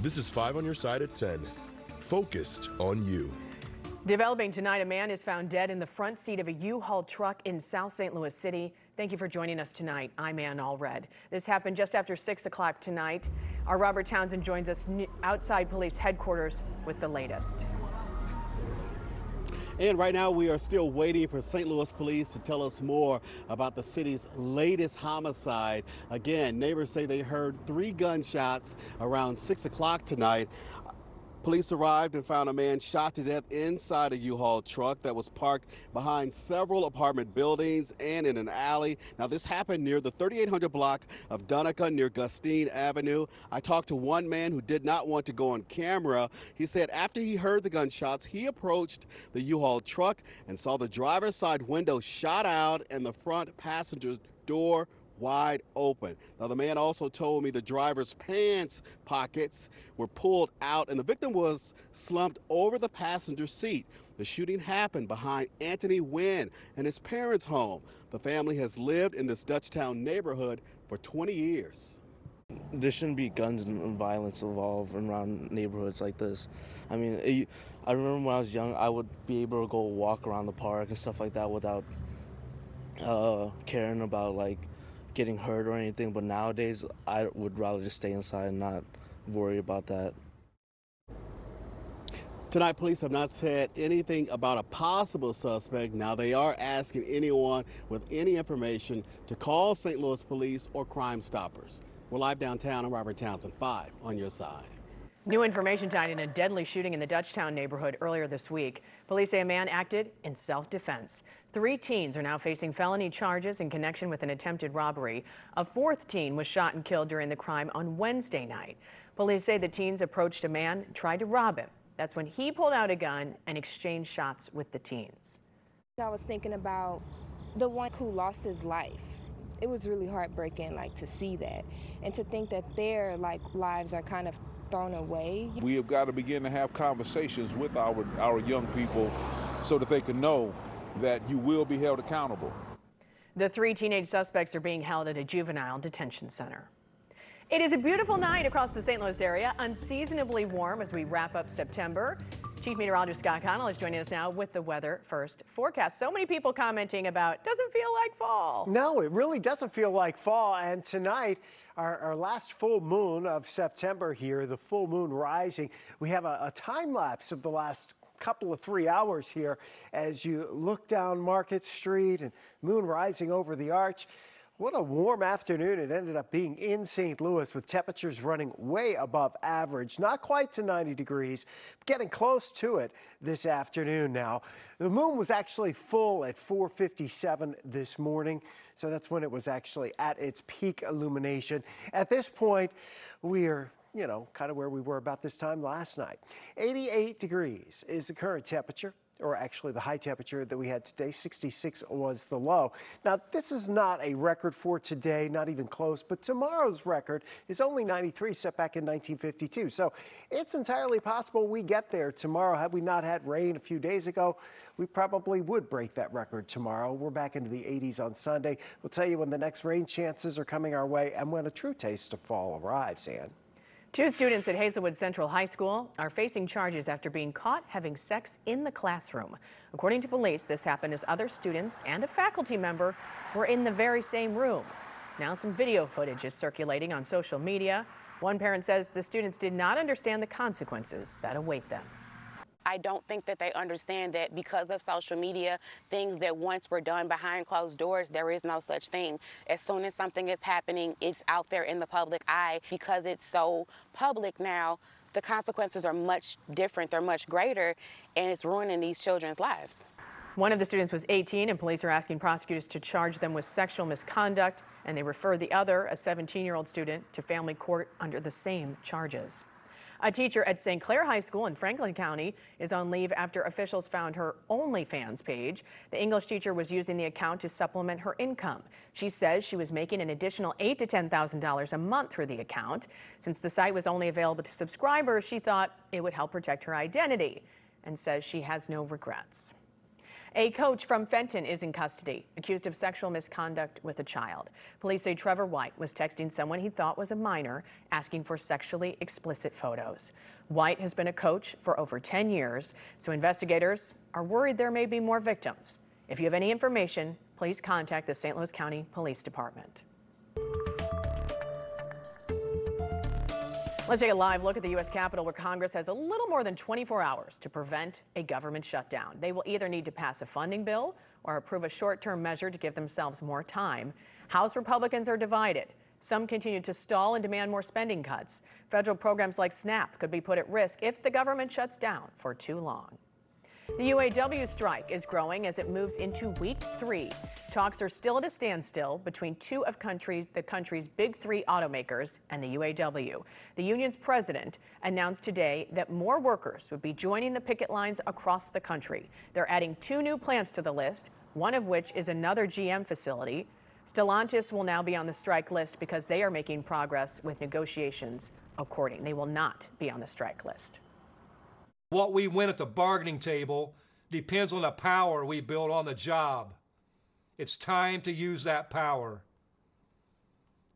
This is 5 on your side at 10. Focused on you. Developing tonight, a man is found dead in the front seat of a U-Haul truck in South St. Louis City. Thank you for joining us tonight. I'm Ann Allred. This happened just after 6 o'clock tonight. Our Robert Townsend joins us outside police headquarters with the latest. And right now we are still waiting for St. Louis police to tell us more about the city's latest homicide. Again, neighbors say they heard 3 gunshots around 6 o'clock tonight. Police arrived and found a man shot to death inside a U-Haul truck that was parked behind several apartment buildings and in an alley. Now, this happened near the 3800 block of Donica near Gustine Avenue. I talked to one man who did not want to go on camera. He said after he heard the gunshots, he approached the U-Haul truck and saw the driver's side window shot out and the front passenger door wide open. Now, the man also told me the driver's pants pockets were pulled out and the victim was slumped over the passenger seat. The shooting happened behind Anthony Wynn and his parents' home. The family has lived in this Dutchtown neighborhood for 20 years. There shouldn't be guns and violence involved around neighborhoods like this. I mean, I remember when I was young, I would be able to go walk around the park and stuff like that without caring about like getting hurt or anything, but nowadays I would rather just stay inside and not worry about that. Tonight, police have not said anything about a possible suspect. Now, they are asking anyone with any information to call St. Louis police or Crime Stoppers. We're live downtown. I'm Robert Townsend, 5 on your side. New information tied in a deadly shooting in the Dutchtown neighborhood earlier this week. Police say a man acted in self-defense. 3 teens are now facing felony charges in connection with an attempted robbery. A 4th teen was shot and killed during the crime on Wednesday night. Police say the teens approached a man and tried to rob him. That's when he pulled out a gun and exchanged shots with the teens. I was thinking about the one who lost his life. It was really heartbreaking, to see that, and to think that their lives are kind of thrown away. We have got to begin to have conversations with our young people so that they can know that you will be held accountable. The 3 teenage suspects are being held at a juvenile detention center. It is a beautiful night across the St. Louis area, unseasonably warm as we wrap up September. Chief Meteorologist Scott Connell is joining us now with the weather first forecast. So many people commenting about doesn't feel like fall. No, it really doesn't feel like fall. And tonight, our last full moon of September here, the full moon rising. We have a time lapse of the last couple of 3 hours here as you look down Market Street and moon rising over the arch. What a warm afternoon it ended up being in St. Louis, with temperatures running way above average. Not quite to 90 degrees, but getting close to it this afternoon now. The moon was actually full at 4:57 this morning, so that's when it was actually at its peak illumination. At this point, we're kind of where we were about this time last night. 88 degrees is the current temperature, or actually the high temperature that we had today. 66 was the low. Now, this is not a record for today, not even close, but tomorrow's record is only 93, set back in 1952. So it's entirely possible we get there tomorrow. Had we not had rain a few days ago, we probably would break that record tomorrow. We're back into the 80s on Sunday. We'll tell you when the next rain chances are coming our way and when a true taste of fall arrives, Ann. 2 students at Hazelwood Central High School are facing charges after being caught having sex in the classroom. According to police, this happened as other students and a faculty member were in the very same room. Now some video footage is circulating on social media. One parent says the students did not understand the consequences that await them. I don't think that they understand that because of social media, things that once were done behind closed doors, there is no such thing. As soon as something is happening, it's out there in the public eye. Because it's so public now, the consequences are much different, they're much greater, and it's ruining these children's lives. One of the students was 18, and police are asking prosecutors to charge them with sexual misconduct, and they refer the other, a 17-year-old student, to family court under the same charges. A teacher at St. Clair High School in Franklin County is on leave after officials found her OnlyFans page. The English teacher was using the account to supplement her income. She says she was making an additional $8,000 to $10,000 a month through the account. Since the site was only available to subscribers, she thought it would help protect her identity, and says she has no regrets. A coach from Fenton is in custody, accused of sexual misconduct with a child. Police say Trevor White was texting someone he thought was a minor, asking for sexually explicit photos. White has been a coach for over 10 years, so investigators are worried there may be more victims. If you have any information, please contact the St. Louis County Police Department. Let's take a live look at the U.S. Capitol, where Congress has a little more than 24 hours to prevent a government shutdown. They will either need to pass a funding bill or approve a short-term measure to give themselves more time. House Republicans are divided. Some continue to stall and demand more spending cuts. Federal programs like SNAP could be put at risk if the government shuts down for too long. The UAW strike is growing as it moves into week 3. Talks are still at a standstill between two of the country's big 3 automakers and the UAW. The union's president announced today that more workers would be joining the picket lines across the country. They're adding 2 new plants to the list, one of which is another GM facility. Stellantis will now be on the strike list because they are making progress with negotiations according. They will not be on the strike list. What we win at the bargaining table depends on the power we build on the job. It's time to use that power.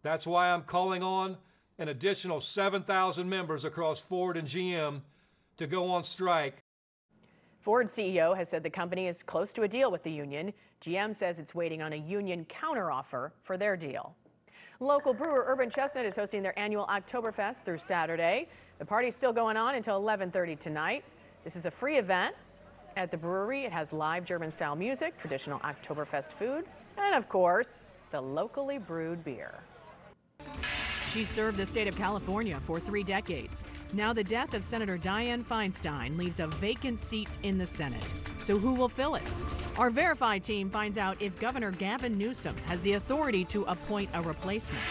That's why I'm calling on an additional 7,000 members across Ford and GM to go on strike. Ford CEO has said the company is close to a deal with the union. GM says it's waiting on a union counteroffer for their deal. Local brewer Urban Chestnut is hosting their annual Oktoberfest through Saturday. The party's still going on until 11:30 tonight. This is a free event at the brewery. It has live German-style music, traditional Oktoberfest food, and of course, the locally brewed beer. She served the state of California for 3 decades. Now the death of Senator Dianne Feinstein leaves a vacant seat in the Senate. So who will fill it? Our Verify team finds out if Governor Gavin Newsom has the authority to appoint a replacement.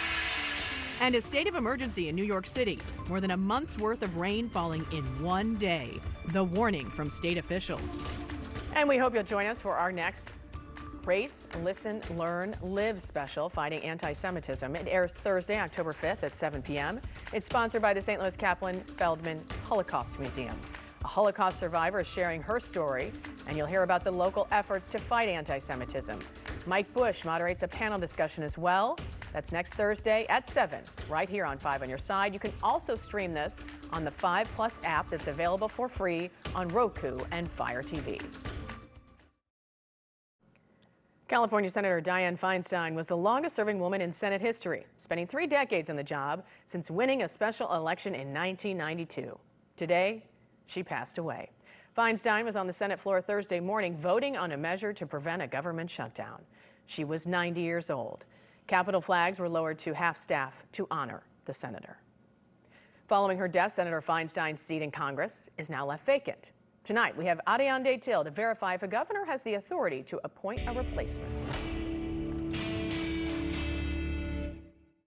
And a state of emergency in New York City. More than a month's worth of rain falling in one day. The warning from state officials. And we hope you'll join us for our next Race, Listen, Learn, Live special fighting anti-Semitism. It airs Thursday, October 5th at 7 p.m. It's sponsored by the St. Louis Kaplan Feldman Holocaust Museum. A Holocaust survivor is sharing her story, and you'll hear about the local efforts to fight anti-Semitism. Mike Bush moderates a panel discussion as well. That's next Thursday at 7, right here on 5 on Your Side. You can also stream this on the 5 Plus app that's available for free on Roku and Fire TV. California Senator Dianne Feinstein was the longest-serving woman in Senate history, spending 3 decades on the job since winning a special election in 1992. Today, she passed away. Feinstein was on the Senate floor Thursday morning voting on a measure to prevent a government shutdown. She was 90 years old. Capitol flags were lowered to half-staff to honor the senator. Following her death, Senator Feinstein's seat in Congress is now left vacant. Tonight, we have Ariane Till to verify if a governor has the authority to appoint a replacement.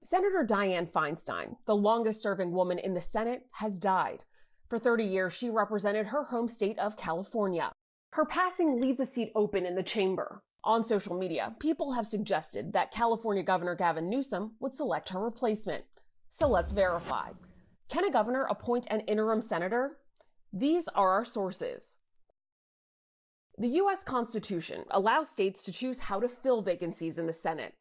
Senator Dianne Feinstein, the longest-serving woman in the Senate, has died. For 30 years, she represented her home state of California. Her passing leaves a seat open in the chamber. On social media, people have suggested that California Governor Gavin Newsom would select her replacement. So let's verify. Can a governor appoint an interim senator? These are our sources. The U.S. Constitution allows states to choose how to fill vacancies in the Senate.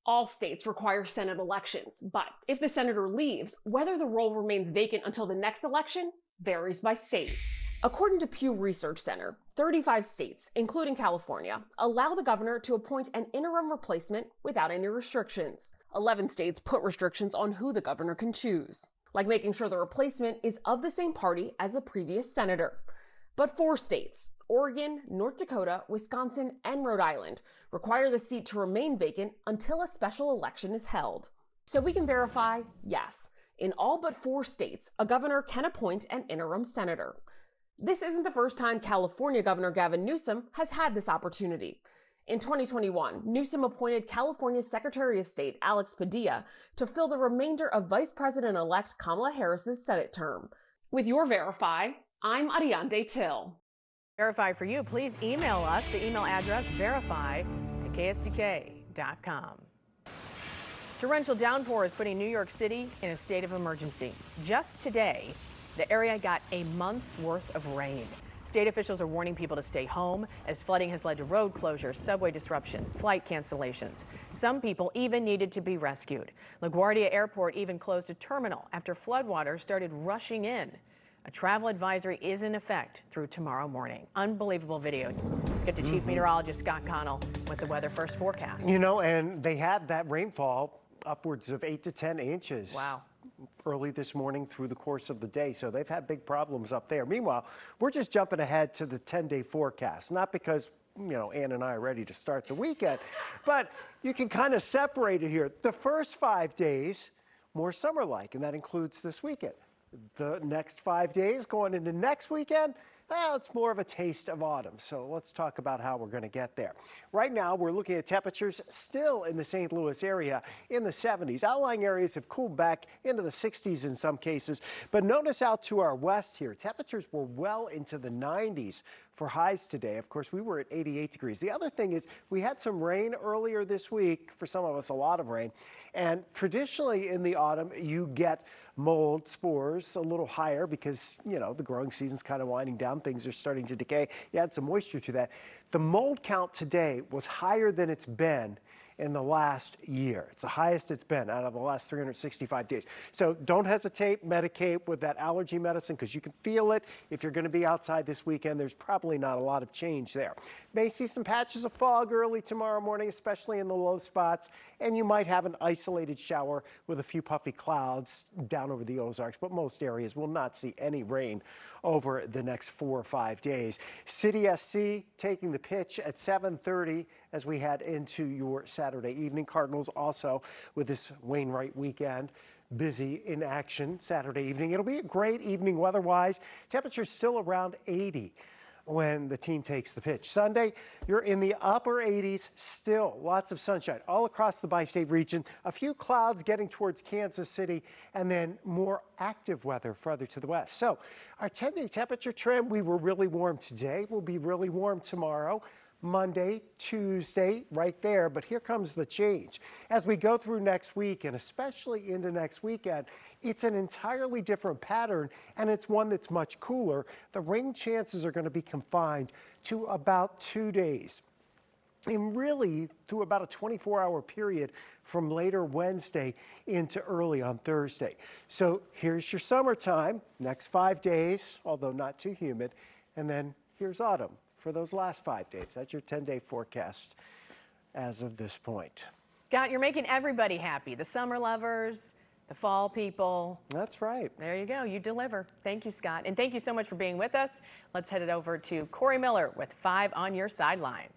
All states require Senate elections, but if the senator leaves, whether the role remains vacant until the next election varies by state. According to Pew Research Center, 35 states, including California, allow the governor to appoint an interim replacement without any restrictions. 11 states put restrictions on who the governor can choose, like making sure the replacement is of the same party as the previous senator. But 4 states, Oregon, North Dakota, Wisconsin, and Rhode Island, require the seat to remain vacant until a special election is held. So we can verify, yes, in all but 4 states, a governor can appoint an interim senator. This isn't the first time California Governor Gavin Newsom has had this opportunity. In 2021, Newsom appointed California's Secretary of State, Alex Padilla, to fill the remainder of Vice President-elect Kamala Harris's Senate term. With your Verify, I'm Ariane Till. Verify for you, please email us. The email address verify@ksdk.com. Torrential downpour is putting New York City in a state of emergency. Just today, the area got a month's worth of rain. State officials are warning people to stay home as flooding has led to road closures, subway disruption, flight cancellations. Some people even needed to be rescued. LaGuardia Airport even closed a terminal after floodwater started rushing in. A travel advisory is in effect through tomorrow morning. Unbelievable video. Let's get to Chief Meteorologist Scott Connell with the weather first forecast. You know, and they had that rainfall upwards of 8 to 10 inches. Wow. Early this morning through the course of the day, so they've had big problems up there. Meanwhile, we're just jumping ahead to the 10-day forecast, not because, you know, Ann and I are ready to start the weekend, but you can kind of separate it here. The first 5 days, more summer-like, and that includes this weekend. The next 5 days going into next weekend, well, it's more of a taste of autumn. So let's talk about how we're going to get there. Right now, we're looking at temperatures still in the St. Louis area in the 70s. Outlying areas have cooled back into the 60s in some cases. But notice out to our west here, temperatures were well into the 90s for highs today. Of course, we were at 88 degrees. The other thing is we had some rain earlier this week. For some of us, a lot of rain. And traditionally in the autumn, you get mold spores a little higher because, you know, the growing season's kind of winding down. Things are starting to decay. You add some moisture to that. The mold count today was higher than it's been in the last year. It's the highest it's been out of the last 365 days. So don't hesitate, medicate with that allergy medicine because you can feel it. If you're going to be outside this weekend, there's probably not a lot of change there. May see some patches of fog early tomorrow morning, especially in the low spots, and you might have an isolated shower with a few puffy clouds down over the Ozarks, but most areas will not see any rain over the next 4 or 5 days. City SC taking the pitch at 7:30 as we head into your Saturday evening. Cardinals also with this Wainwright weekend busy in action Saturday evening. It'll be a great evening weather-wise. Temperatures still around 80 when the team takes the pitch. Sunday, you're in the upper 80s, still lots of sunshine all across the bi-state region. A few clouds getting towards Kansas City, and then more active weather further to the west. So our 10-day temperature trend, we were really warm today. We'll be really warm tomorrow. Monday, Tuesday, right there. But here comes the change. As we go through next week, and especially into next weekend, it's an entirely different pattern, and it's one that's much cooler. The rain chances are going to be confined to about 2 days. And really, through about a 24-hour period from later Wednesday into early on Thursday. So here's your summertime, next 5 days, although not too humid, and then here's autumn for those last 5 days. That's your 10-day forecast as of this point. Scott, you're making everybody happy. The summer lovers, the fall people. That's right. There you go. You deliver. Thank you, Scott. And thank you so much for being with us. Let's head it over to Corey Miller with 5 on your sideline.